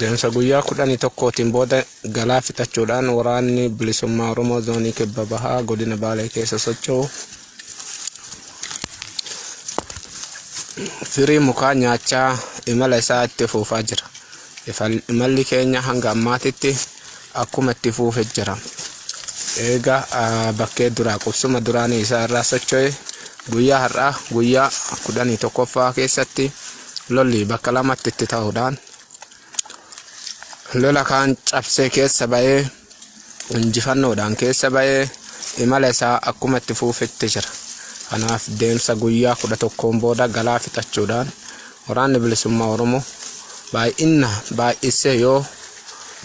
Deemsa guyyaa 11tiin booda galaa fixachuudhaan waraanni bilisummaa Oromoo zoonii kibba bahaa godina Baalee keessa socho'u firii mukaa nyaachaa imala isaa itti fufaa jira. Imalli keenya hanga ammaatitti akkuma itti fufee jira. Egaa bakkee duraa qubsuma duraanii isaa irraa socho'e guyyaa har'aa guyyaa 11ffaa keessatti lolli bakka lamatti itti ta'uudhaan lola kaan cabsee keessa ba'ee injifannoodhaan keessa ba'ee imala isaa akkuma itti fufetti jira. Kanaaf deemsa guyyaa 11 booda galaa fixachuudhaan waraanni bilisummaa Oromoo baay'isee yoo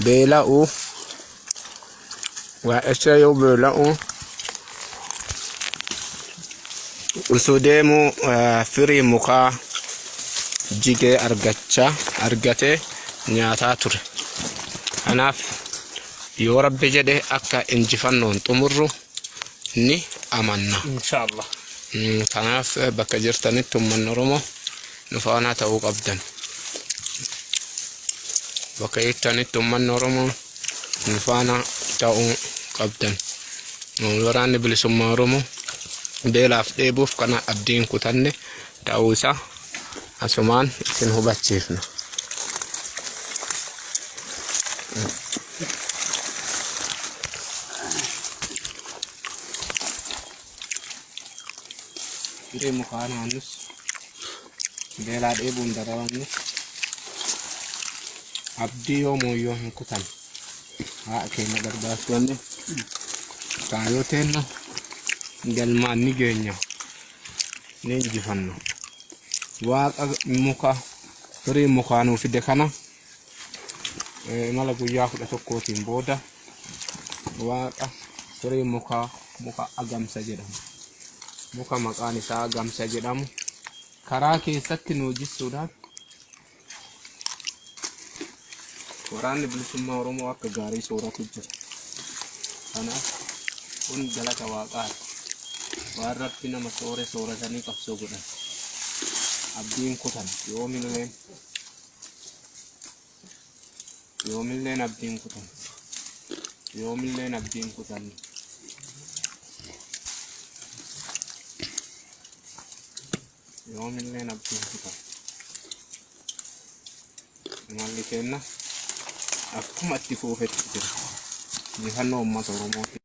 beela'u osoo deemu firii mukaa jigee argatee nyaataa ture. Kanaaf yoo Rabbi jedhe akka injifannoon xumurru ni amanna inshallah. Kanaaf bakka jirtanitti uummanni Oromoo nu faana ta'uu qabdan. Bakka jirtanitti uummanni Oromoo nu faana ta'uu qabdan. Waraanni bilisummaa Oromoo beelaaf dheebuuf kana abdiin kutanne ta'uu isaa asumaan isin hubachiifna. Firii mukaa naannus beelaa dheebuun dararanne abdii yoo mooyyoo hin kutan haa keenya gargaartoonni kaayoo teenna galmaan ni geenya ni injifanna. Waaqa muka firii mukaa nuu fide kana imala guyyaa 11tiin booda waaqa firii muka agamsa jedhamu. Muka maqaan isaa agamsa jedhamu karaa keessatti nu jisuudhaan waraanni bilisummaa Oromoo akka gaarii sooratu jira. Kanaaf kun galata waaqaati. Waan Rabbi nama sooratanii qabsoo godhan abdiin kutan yoomilleen abdiin kutan yoomilleen abdiin kutan. Yoomilleen abdiin kutan. Imalli keenya akkuma itti fufetti jira. Injifannoo uummata Oromooti.